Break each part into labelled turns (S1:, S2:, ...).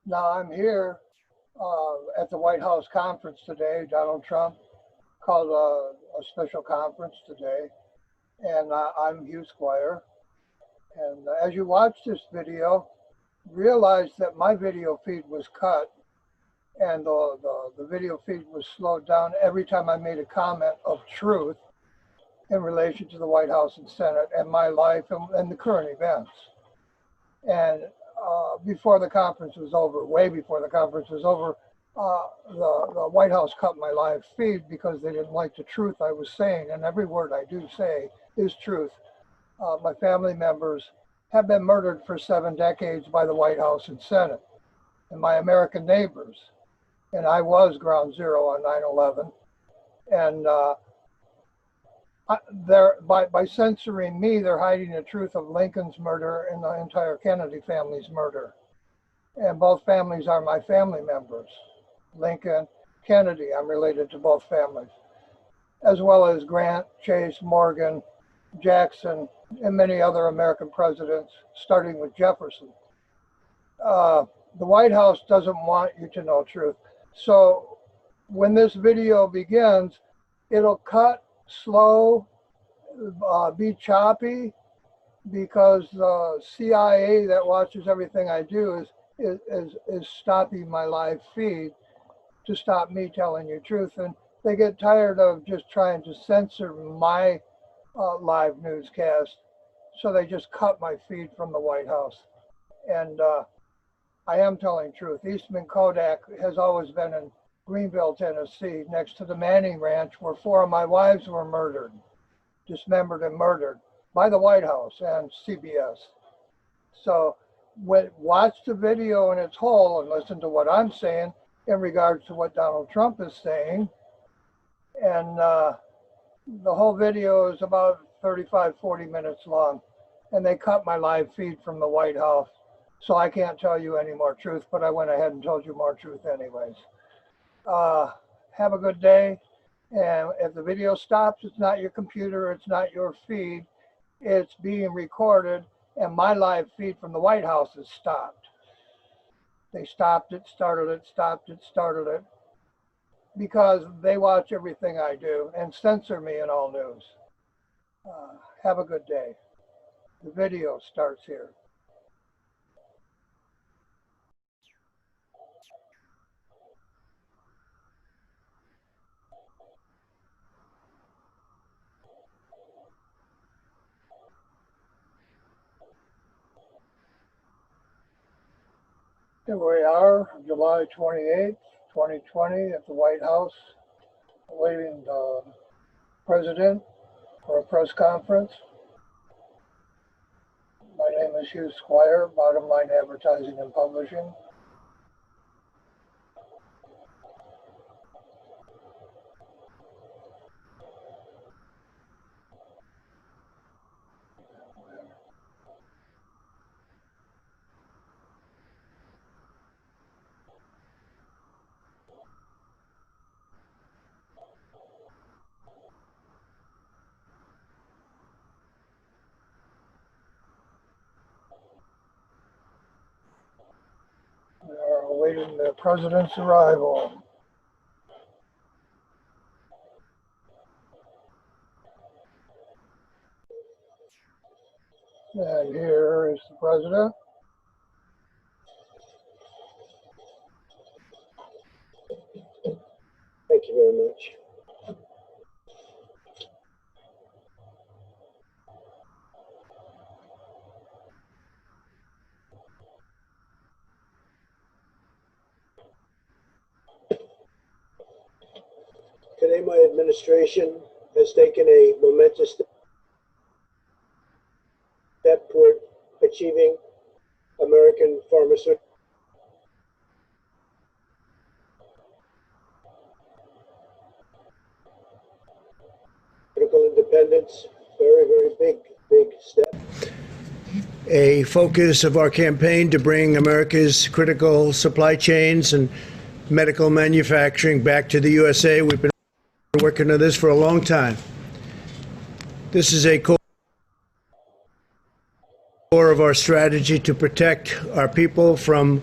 S1: Now I'm here at the White House conference today. Donald Trump called a special conference today, and I'm Hugh Squire. And as you watch this video, realize that my video feed was cut and the video feed was slowed down every time I made a comment of truth in relation to the White House and Senate and my life and the current events. And before the conference was over, way before the conference was over, the White House cut my live feed because they didn't like the truth I was saying. And every word I do say is truth. My family members have been murdered for 7 decades by the White House and Senate, and my American neighbors. And I was ground zero on 9/11. And by censoring me, they're hiding the truth of Lincoln's murder and the entire Kennedy family's murder. And both families are my family members. Lincoln, Kennedy, I'm related to both families, as well as Grant, Chase, Morgan, Jackson, and many other American presidents, starting with Jefferson. The White House doesn't want you to know truth. So when this video begins, it'll cut, slow, be choppy, because the CIA that watches everything I do is stopping my live feed to stop me telling you truth. And they get tired of just trying to censor my live newscast, so they just cut my feed from the White House. And I am telling truth. Eastman Kodak has always been in Greenville, Tennessee, next to the Manning Ranch, where 4 of my wives were murdered, dismembered and murdered by the White House and CBS. So watch the video in its whole and listen to what I'm saying in regards to what Donald Trump is saying. And the whole video is about 35, 40 minutes long. And they cut my live feed from the White House. So I can't tell you any more truth, but I went ahead and told you more truth anyways. Have a good day. And if the video stops, it's not your computer, it's not your feed, it's being recorded, and my live feed from the White House is stopped. They stopped it, started it, stopped it, started it, because they watch everything I do and censor me in all news. Have a good day. The video starts here. Here we are, July 28th, 2020, at the White House, awaiting the president for a press conference. My name is Hugh Squire, Bottom Line Advertising and Publishing. We are awaiting the president's arrival. And here is the president.
S2: Thank you very much. Today, my administration has taken a momentous step toward achieving American pharmaceutical independence. Very, very big step. A focus of our campaign to bring America's critical supply chains and medical manufacturing back to the USA. We've been working on this for a long time. This is a core of our strategy to protect our people from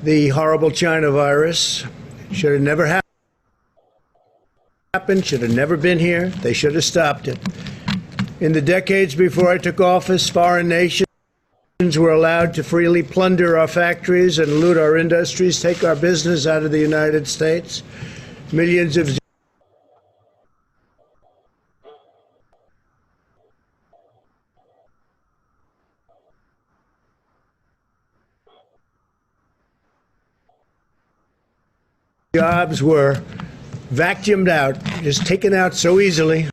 S2: The horrible China virus should have never happened, should have never been here. They should have stopped it. In the decades before I took office, foreign nations were allowed to freely plunder our factories and loot our industries, take our business out of the United States. Millions of jobs were vacuumed out, just taken out so easily.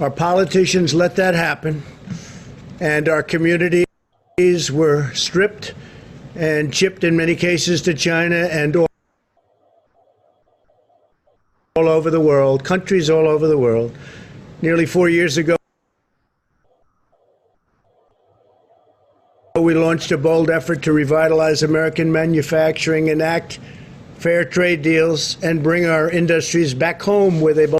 S2: Our politicians let that happen, and our communities were stripped and shipped in many cases to China and all over the world, countries all over the world. Nearly 4 years ago, we launched a bold effort to revitalize American manufacturing, enact fair trade deals, and bring our industries back home where they belong.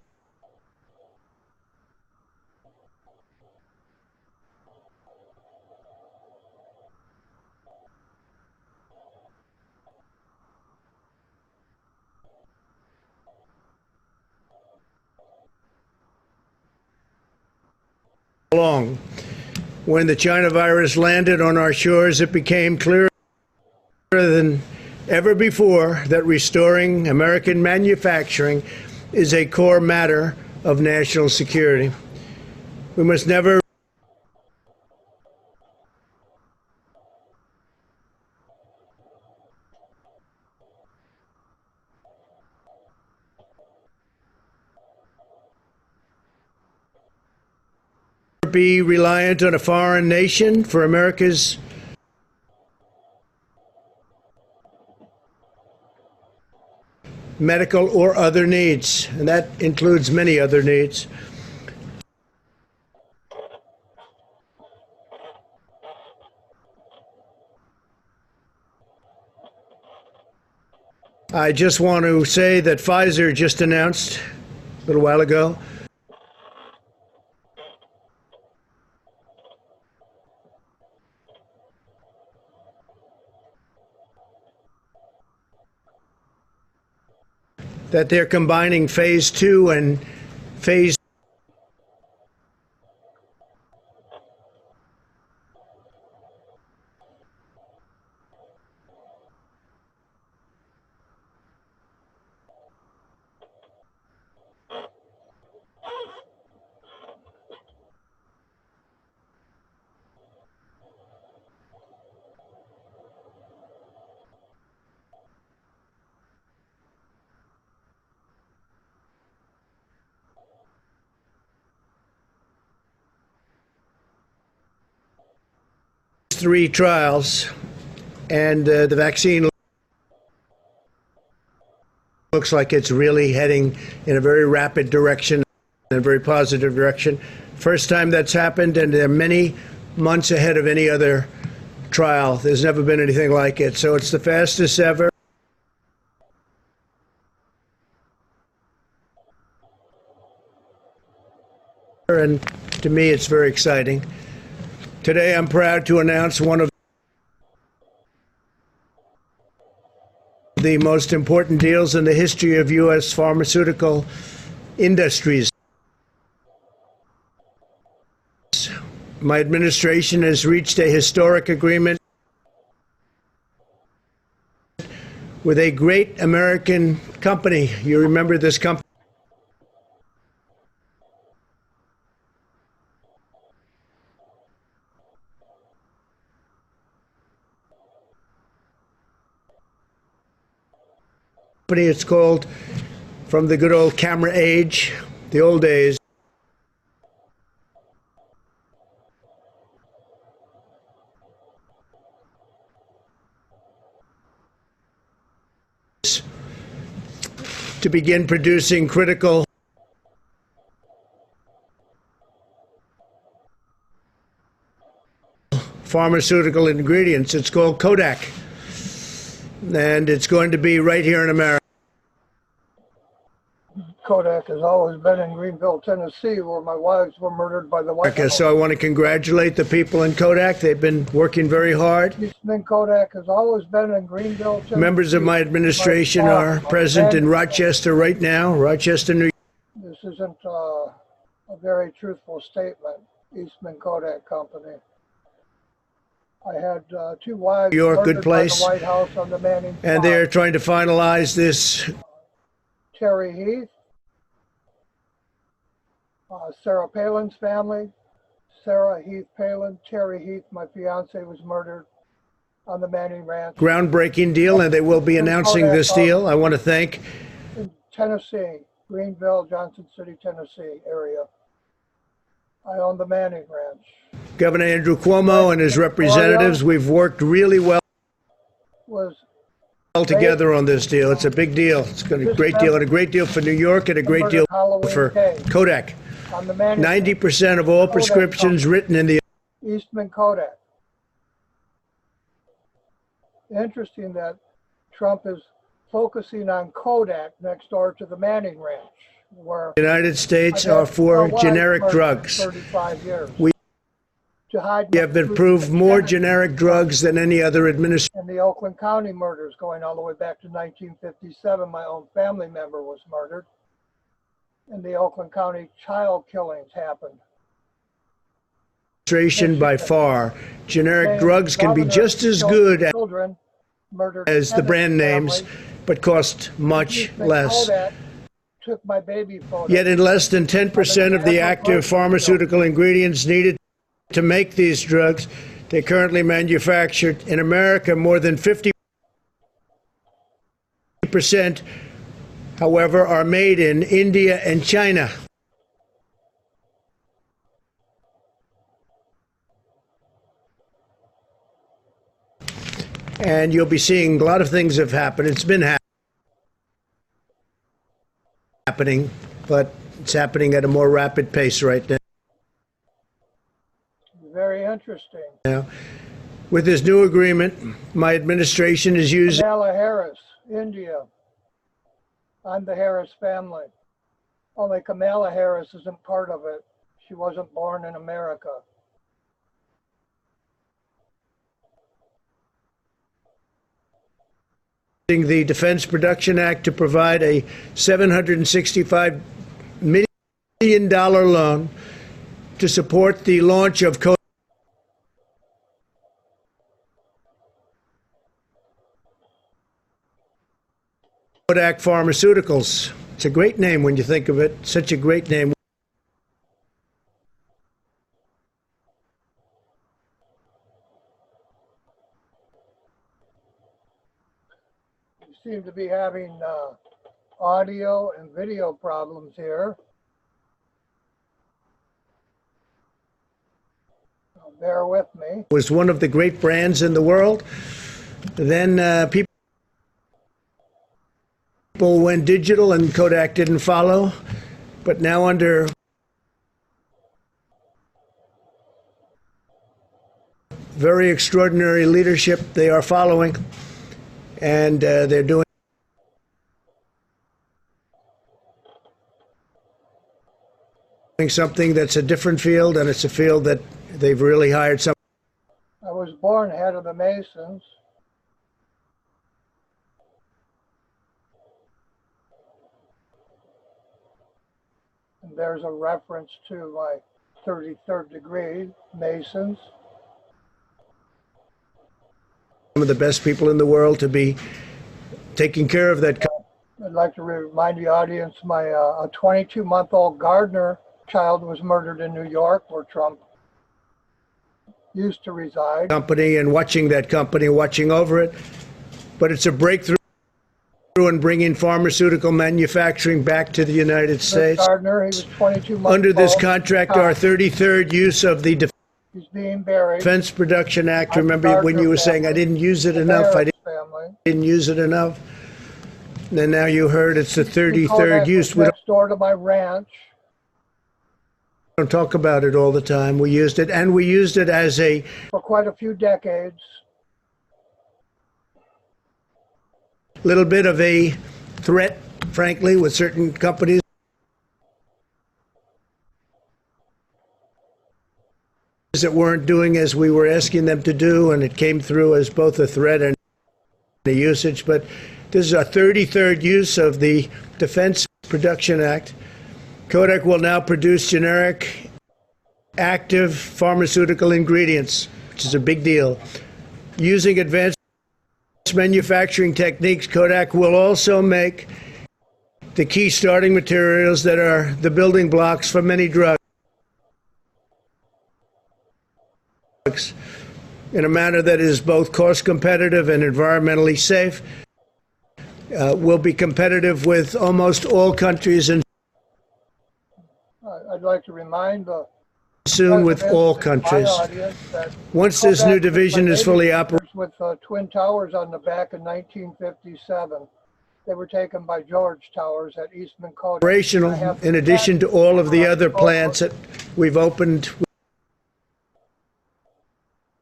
S2: When the China virus landed on our shores, it became clearer than ever before that restoring American manufacturing is a core matter of national security. We must never be reliant on a foreign nation for America's medical or other needs, and that includes many other needs. I just want to say that Pfizer just announced a little while ago that they're combining phase 2 and phase three trials, and the vaccine looks like it's really heading in a very rapid direction, in a very positive direction. First time that's happened, and they're many months ahead of any other trial. There's never been anything like it. So it's the fastest ever. And to me, it's very exciting. Today, I'm proud to announce one of the most important deals in the history of U.S. pharmaceutical industries. My administration has reached a historic agreement with a great American company. You remember this company? It's called, from the good old camera age, the old days, to begin producing critical pharmaceutical ingredients. It's called Kodak, and it's going to be right here in America.
S1: Kodak has always been in Greenville, Tennessee, where my wives were murdered by the White House.
S2: So I want to congratulate the people in Kodak. They've been working very hard.
S1: Eastman Kodak has always been in Greenville, Tennessee.
S2: Members of my administration are present in Rochester right now, Rochester, New York.
S1: This isn't a very truthful statement, Eastman Kodak Company. I had 2 wives
S2: New York,
S1: murdered
S2: good place.
S1: by the White House on the Manning
S2: And
S1: farm.
S2: they're trying to finalize this.
S1: Terry Heath, Sarah Palin's family, Sarah Heath Palin, Terry Heath, my fiance, was murdered on the Manning Ranch.
S2: Groundbreaking deal, and they will be announcing this deal. I want to thank
S1: in Tennessee, Greenville, Johnson City, Tennessee area. I own the Manning Ranch.
S2: Governor Andrew Cuomo and his representatives. We've worked really well together on this deal. It's a big deal. It's going to be a great deal, and a great deal for New York, and a great deal for Kodak. 90% of all prescriptions written in the
S1: Eastman Kodak. Interesting that Trump is focusing on Kodak next door to the Manning Ranch, where
S2: United States are for generic drugs.
S1: 35 years.
S2: We have approved more generic drugs than any other administration.
S1: And the Oakland County murders going all the way back to 1957, my own family member was murdered. And the Oakland County child killings happened.
S2: By far, generic drugs can be just as good as the brand names, but cost much less.
S1: Took my baby photo.
S2: Yet in less than 10% of the active pharmaceutical ingredients needed to make these drugs, they currently manufactured in America. More than 50%, however, are made in India and China. And you'll be seeing a lot of things have happened. It's been happening, but it's happening at a more rapid pace right now.
S1: Very interesting.
S2: Now, with this new agreement, my administration is using
S1: Kamala Harris, India. I'm the Harris family. Only Kamala Harris isn't part of it. She wasn't born in America.
S2: the Defense Production Act to provide a $765 million loan to support the launch of Kodak Pharmaceuticals. It's a great name when you think of it. Such a great name.
S1: We seem to be having audio and video problems here. So bear with me.
S2: Was one of the great brands in the world. Then people went digital and Kodak didn't follow. But now under very extraordinary leadership, they are following. And they're doing something that's a different field, and it's a field that they've really hired some.
S1: I was born head of the Masons. And there's a reference to my 33rd degree Masons.
S2: Some of the best people in the world to be taking care of that.
S1: I'd like to remind the audience, a 22-month-old gardener child was murdered in New York, where Trump used to reside.
S2: Company and watching that company, watching over it. But it's a breakthrough in bringing pharmaceutical manufacturing back to the United States.
S1: Gardner, he was 22 months
S2: Under this
S1: old.
S2: contract, our 33rd use of the
S1: He's being buried.
S2: Defense Production Act. Remember when you were saying I didn't use it enough? I didn't use it enough. And now you heard it's the 33rd use. We
S1: next door to my ranch.
S2: Don't talk about it all the time. We used it, and we used it as a
S1: for quite a few decades.
S2: Little bit of a threat, frankly, with certain companies. that weren't doing as we were asking them to do, and it came through as both a threat and a usage. But this is our 33rd use of the Defense Production Act. Kodak will now produce generic active pharmaceutical ingredients, which is a big deal. Using advanced manufacturing techniques, Kodak will also make the key starting materials that are the building blocks for many drugs in a manner that is both cost competitive and environmentally safe. Will be competitive with almost all countries and
S1: I'd like to remind the
S2: soon with all countries. Once this new division is fully operational,
S1: with Twin Towers on the back in 1957. They were taken by George Towers at Eastman Kodak.
S2: In addition to all of the other plants that we've opened.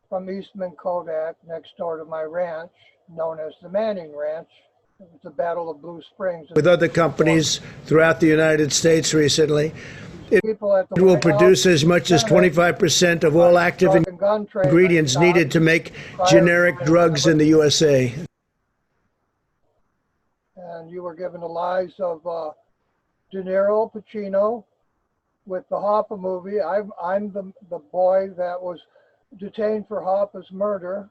S1: From Eastman Kodak next door to my ranch, known as the Manning Ranch. It was the Battle of Blue Springs.
S2: With other companies throughout the United States recently. It will produce as much as 25% of all active ingredients needed to make generic drugs in the USA.
S1: And you were given the lives of De Niro, Pacino, with the Hoffa movie. I'm the boy that was detained for Hoffa's murder.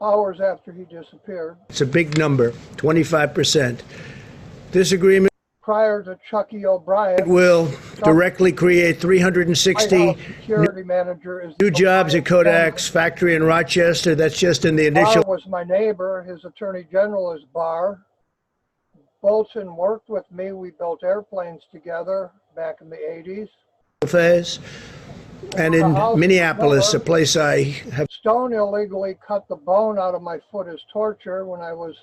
S1: Hours after he disappeared.
S2: It's a big number, 25%. This agreement
S1: prior to Chucky O'Brien
S2: will directly create 360 new jobs at Kodak's factory in Rochester. That's just in the initial.
S1: Barr was my neighbor. His attorney general is Barr. Bolton worked with me. We built airplanes together back in the 80s.
S2: Phase. And in Minneapolis, a place I have.
S1: Stone illegally cut the bone out of my foot as torture when I was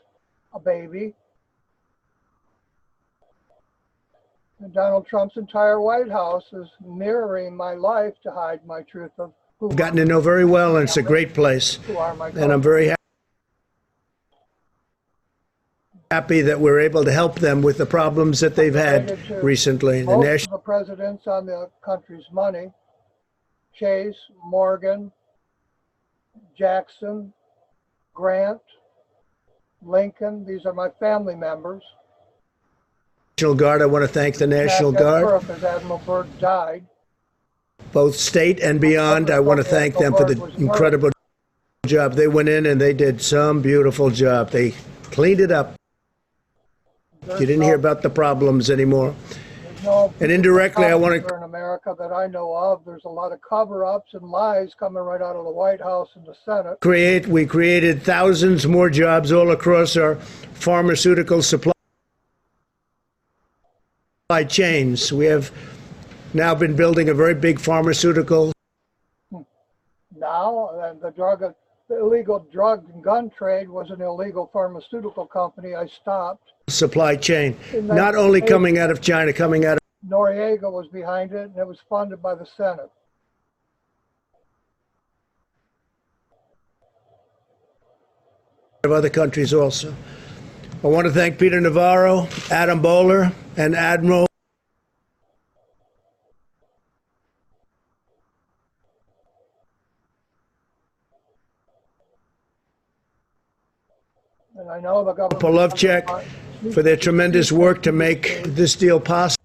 S1: a baby. And Donald Trump's entire White House is mirroring my life to hide my truth of who.
S2: I've gotten to know very well, and it's a great place. And I'm very happy that we're able to help them with the problems that they've had recently.
S1: Most of the presidents on the country's money. Chase, Morgan, Jackson, Grant, Lincoln. These are my family members.
S2: National Guard, I want to thank the National Guard.
S1: As Admiral Byrd died.
S2: Both state and beyond, I want to thank them for the incredible job. They went in and they did some beautiful job. They cleaned it up. You didn't hear about the problems anymore. And indirectly, I want to.
S1: In America that I know of, there's a lot of cover-ups and lies coming right out of the White House and the Senate.
S2: We created thousands more jobs all across our pharmaceutical supply chains. We have now been building a very big pharmaceutical.
S1: Now, the illegal drug and gun trade was an illegal pharmaceutical company. I stopped.
S2: Supply chain, not only coming out of China, coming out of.
S1: Noriega was behind it, and it was funded by the Senate.
S2: Of other countries also. I want to thank Peter Navarro, Adam Bowler, and Admiral.
S1: And I know the government.
S2: Polovchek for their tremendous work to make this deal possible.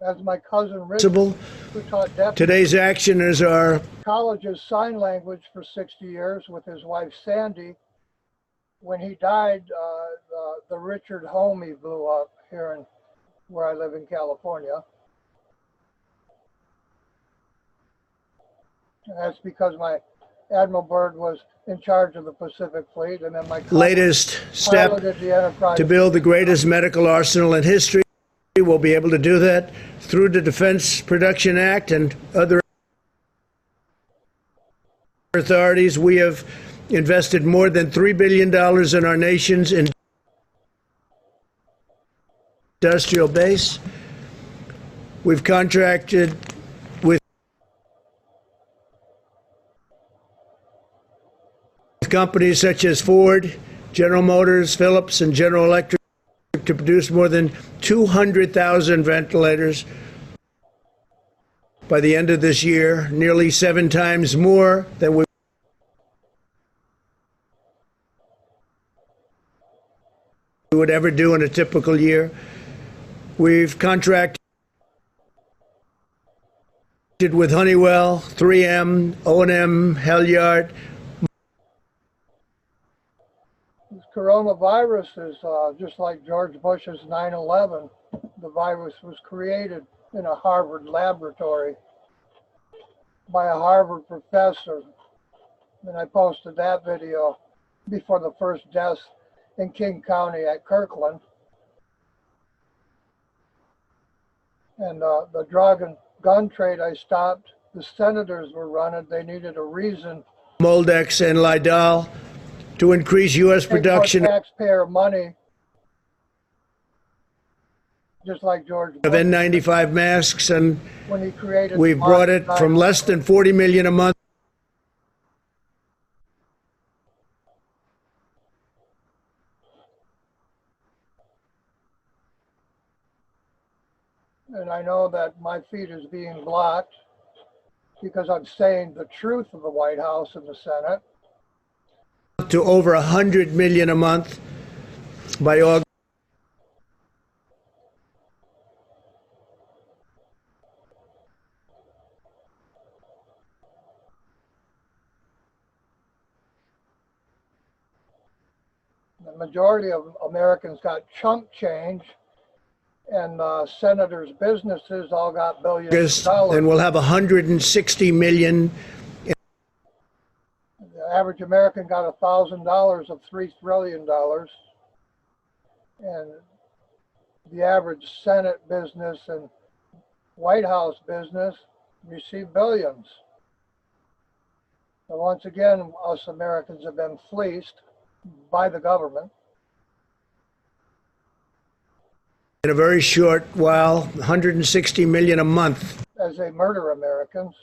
S1: As my cousin Richard, who taught
S2: today's action is our
S1: college's sign language for 60 years with his wife Sandy. When he died, the Richard home he blew up here in where I live in California. And that's because my Admiral Byrd was in charge of the Pacific Fleet, and then my
S2: latest step to build the greatest medical arsenal in history. We'll be able to do that through the Defense Production Act and other authorities. We have invested more than $3 billion in our nation's industrial base. We've contracted with companies such as Ford, General Motors, Philips, and General Electric to produce more than 200,000 ventilators by the end of this year, nearly 7 times more than we would ever do in a typical year. We've contracted with Honeywell, 3M, O&M, Helyard.
S1: This coronavirus is just like George Bush's 9/11. The virus was created in a Harvard laboratory by a Harvard professor. And I posted that video before the first deaths in King County at Kirkland. And the drug and gun trade I stopped. The senators were running. They needed a reason.
S2: Moldex and Lidal to increase U.S. production
S1: Taxpayer money, just like George
S2: of
S1: Bush.
S2: N95 masks, and
S1: When he created
S2: we've brought it from less than 40 million a month
S1: and I know that my feed is being blocked because I'm saying the truth of the White House and the Senate.
S2: to over 100 million a month by August.
S1: The majority of Americans got chunk change, and senators' businesses all got billions of dollars.
S2: And we'll have 160 million.
S1: The average American got $1,000 of $3 trillion, and the average Senate business and White House business receive billions. So once again, us Americans have been fleeced by the government.
S2: In a very short while, 160 million a month.
S1: As they murder Americans,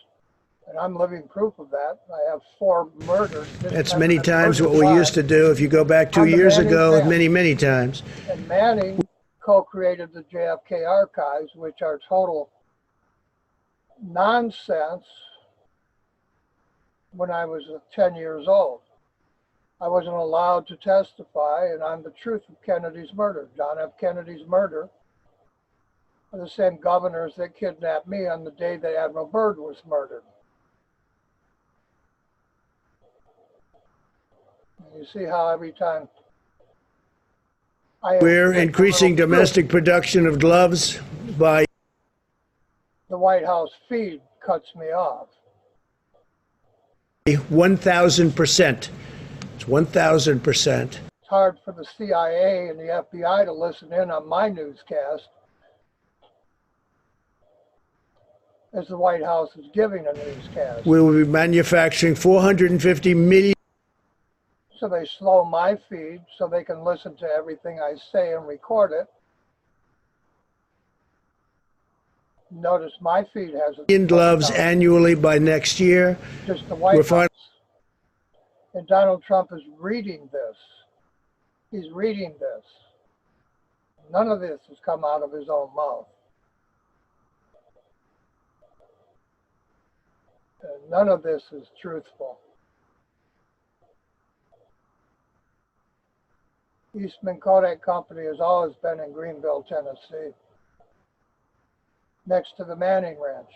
S1: and I'm living proof of that. I have 4 murders.
S2: That's many times what we used to do. If you go back 2 years ago, many times.
S1: And Manning co-created the JFK archives, which are total nonsense. When I was 10 years old, I wasn't allowed to testify, and I'm the truth of Kennedy's murder. John F. Kennedy's murder are the same governors that kidnapped me on the day that Admiral Byrd was murdered. And you see how every time
S2: we're increasing domestic production of gloves by
S1: the White House feed cuts me off.
S2: 1,000%. It's 1,000%.
S1: It's hard for the CIA and the FBI to listen in on my newscast as the White House is giving a newscast.
S2: We will be manufacturing 450 million.
S1: So they slow my feed so they can listen to everything I say and record it. Notice my feed has
S2: gloves annually by next year.
S1: Just the White House. And Donald Trump is reading this. He's reading this. None of this has come out of his own mouth. And none of this is truthful. Eastman Kodak Company has always been in Greenville, Tennessee, next to the Manning Ranch.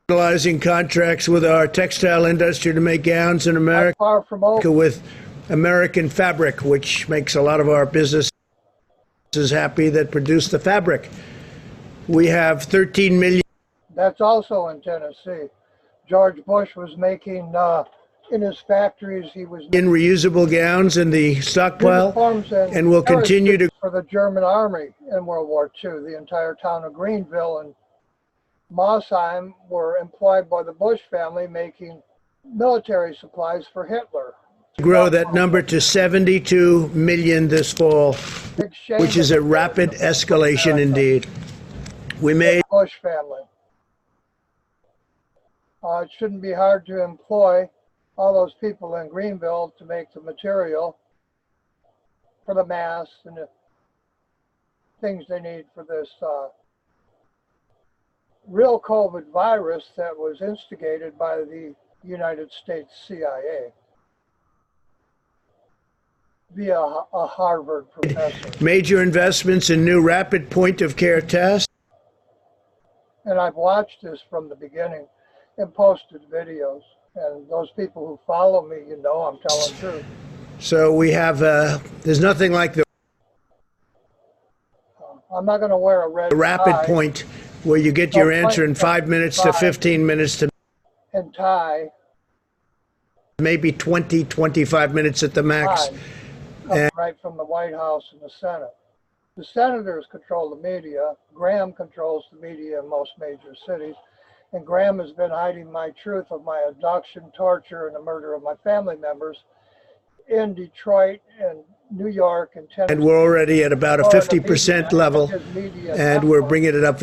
S2: Finalizing contracts with our textile industry to make gowns in America,
S1: far from over.
S2: with American fabric, which makes a lot of our businesses happy that produce the fabric. We have 13 million.
S1: That's also in Tennessee. George Bush was making, in his factories, he was
S2: in reusable gowns in the stockpile, and will continue to
S1: for the German army in World War II. The entire town of Greenville and Mossheim were employed by the Bush family making military supplies for Hitler
S2: Grow that number to 72 million this fall,
S1: Big shame
S2: which is
S1: in
S2: a rapid escalation
S1: America.
S2: indeed. We made
S1: The Bush family. It shouldn't be hard to employ all those people in Greenville to make the material for the masks and the things they need for this real COVID virus that was instigated by the United States CIA via a Harvard professor.
S2: major investments in new rapid point-of-care tests.
S1: And I've watched this from the beginning and posted videos. And those people who follow me, you know I'm telling the truth.
S2: So we have, there's nothing like the
S1: I'm not going to wear a red
S2: rapid
S1: tie
S2: point where you get your answer in 5 minutes to 15 minutes to
S1: and tie
S2: maybe 20, 25 minutes at the max.
S1: Come right from the White House and the Senate. The senators control the media. Graham controls the media in most major cities. And Graham has been hiding my truth of my abduction, torture, and the murder of my family members in Detroit and New York and Tennessee.
S2: And we're already at about a 50% level, and we're bringing it up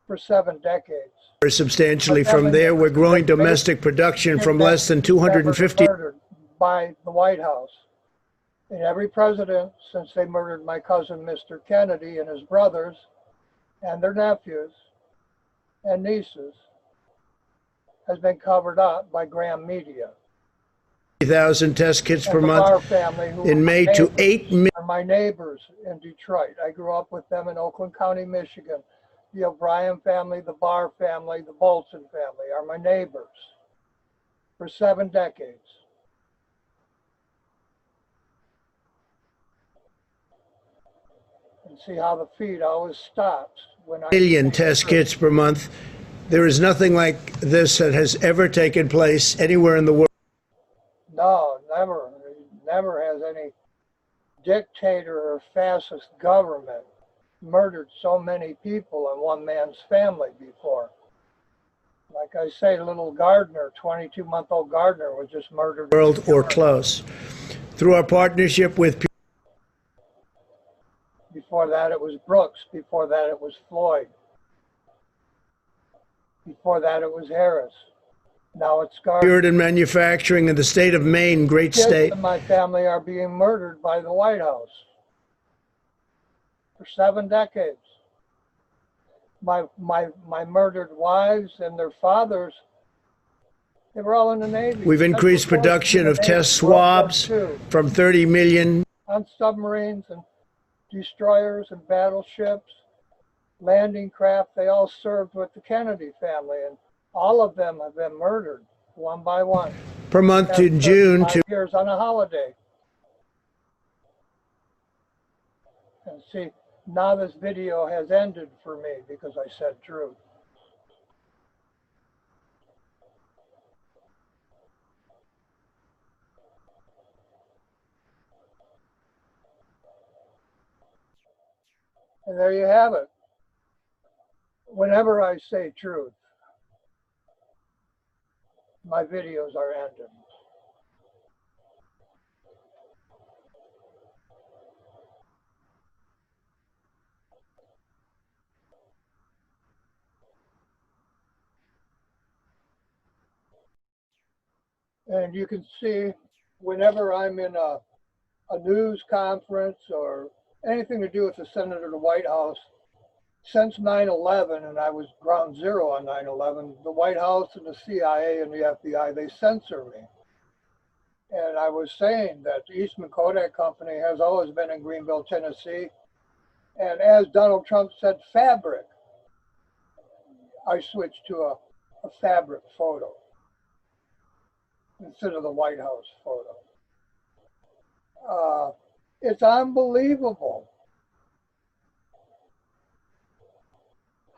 S1: for 7 decades.
S2: Substantially from there. We're growing domestic production from less than 250
S1: murdered by the White House. And every president since they murdered my cousin, Mr. Kennedy, and his brothers and their nephews and nieces has been covered up by Graham Media.
S2: 3,000 test kits per
S1: the
S2: month
S1: Barr family, who
S2: in May to 8 million.
S1: Are my neighbors in Detroit. I grew up with them in Oakland County, Michigan. The O'Brien family, the Barr family, the Bolton family are my neighbors for 7 decades. And see how the feed always stops when I
S2: Million test kits per month. There is nothing like this that has ever taken place anywhere in the world.
S1: No, never. Never has any dictator or fascist government murdered so many people in one man's family before. Like I say, little Gardner, 22-month-old Gardner, was just murdered.
S2: World or close. Through our partnership with.
S1: Before that, it was Brooks. Before that, it was Floyd. Before that, it was Harris. Now it's Gardner.
S2: Puritan manufacturing in the state of Maine, great state.
S1: Kids in my family are being murdered by the White House for 7 decades. My murdered wives and their fathers, they were all in the Navy.
S2: We've increased production of test swabs from 30 million.
S1: On submarines and destroyers and battleships, landing craft, they all served with the Kennedy family, and all of them have been murdered one by one.
S2: Per month in June to
S1: 5 years on a holiday. And see, now this video has ended for me because I said truth. And there you have it. Whenever I say truth, my videos are ended. And you can see whenever I'm in a news conference or anything to do with the Senate or the White House, since 9/11, and I was ground zero on 9/11, the White House and the CIA and the FBI, they censor me. And I was saying that the Eastman Kodak Company has always been in Greenville, Tennessee. And as Donald Trump said, fabric, I switched to a fabric photo instead of the White House photo. It's unbelievable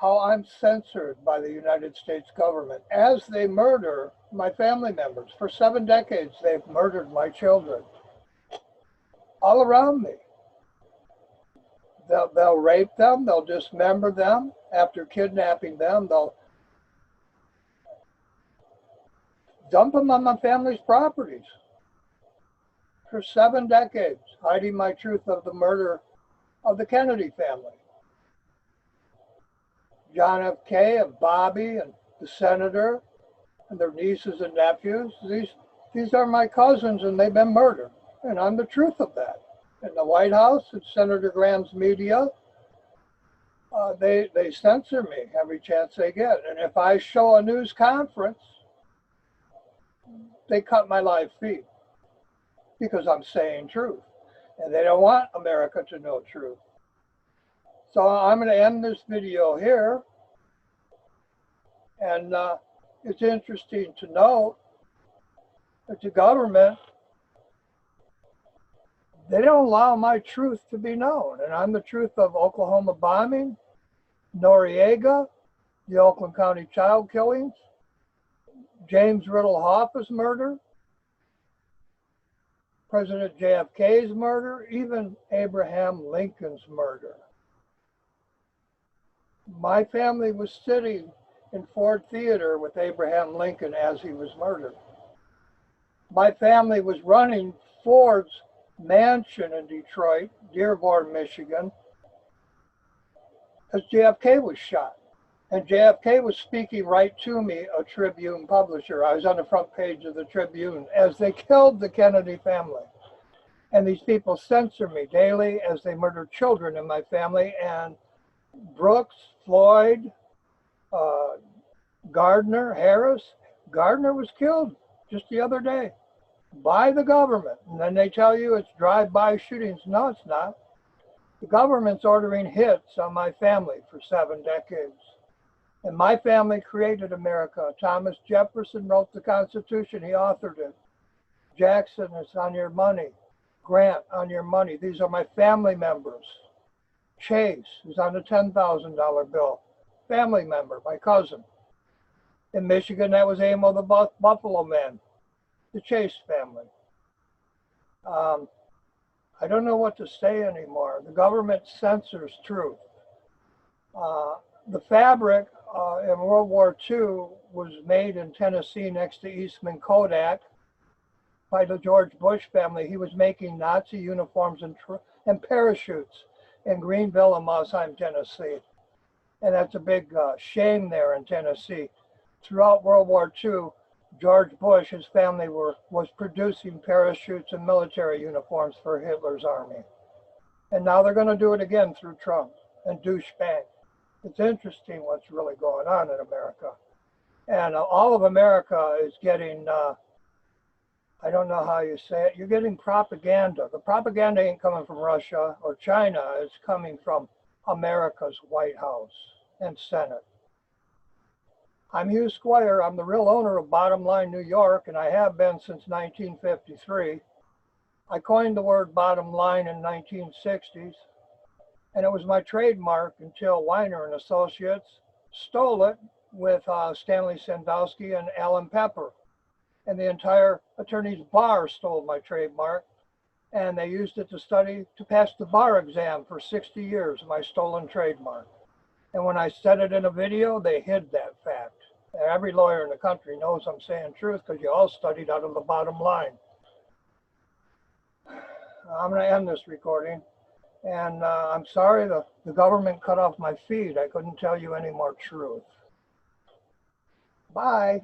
S1: how I'm censored by the United States government as they murder my family members. For 7 decades, they've murdered my children all around me. They'll rape them, they'll dismember them. After kidnapping them, they'll dump them on my family's properties. for 7 decades, hiding my truth of the murder of the Kennedy family. John F. K. and Bobby and the senator and their nieces and nephews, these are my cousins and they've been murdered. And I'm the truth of that. In the White House, and Senator Graham's media, they censor me every chance they get. And if I show a news conference, they cut my live feed because I'm saying truth. And they don't want America to know truth. So I'm going to end this video here. And it's interesting to note that the government, they don't allow my truth to be known. And I'm the truth of Oklahoma bombing, Noriega, the Oakland County child killings, James Riddle Hoffa's murder, President JFK's murder, even Abraham Lincoln's murder. My family was sitting in Ford Theater with Abraham Lincoln as he was murdered. My family was running Ford's mansion in Detroit, Dearborn, Michigan, as JFK was shot. And JFK was speaking right to me, a Tribune publisher. I was on the front page of the Tribune as they killed the Kennedy family. And these people censor me daily as they murder children in my family. And Brooks, Floyd, Gardner, Harris. Gardner was killed just the other day by the government. And then they tell you it's drive-by shootings. No, it's not. The government's ordering hits on my family for 7 decades. And my family created America. Thomas Jefferson wrote the Constitution. He authored it. Jackson is on your money. Grant on your money. These are my family members. Chase is on the $10,000 bill. Family member, my cousin. In Michigan, that was Amo the Buffalo Man, the Chase family. I don't know what to say anymore. The government censors truth. The fabric in World War II was made in Tennessee next to Eastman Kodak by the George Bush family. He was making Nazi uniforms and parachutes in Greenville and Mossheim, Tennessee. And that's a big shame there in Tennessee. Throughout World War II, George Bush, his family was producing parachutes and military uniforms for Hitler's army. And now they're going to do it again through Trump and douchebag. It's interesting what's really going on in America. And all of America is getting, I don't know how you say it, you're getting propaganda. The propaganda ain't coming from Russia or China, it's coming from America's White House and Senate. I'm Hugh Squire. I'm the real owner of Bottom Line New York, and I have been since 1953. I coined the word bottom line in 1960s, and it was my trademark until Weiner and Associates stole it with Stanley Sandowski and Alan Pepper. And the entire attorney's bar stole my trademark, and they used it to pass the bar exam for 60 years, my stolen trademark. And when I said it in a video, they hid that fact. Every lawyer in the country knows I'm saying truth because you all studied out of the bottom line. I'm going to end this recording. And I'm sorry the government cut off my feed. I couldn't tell you any more truth. Bye.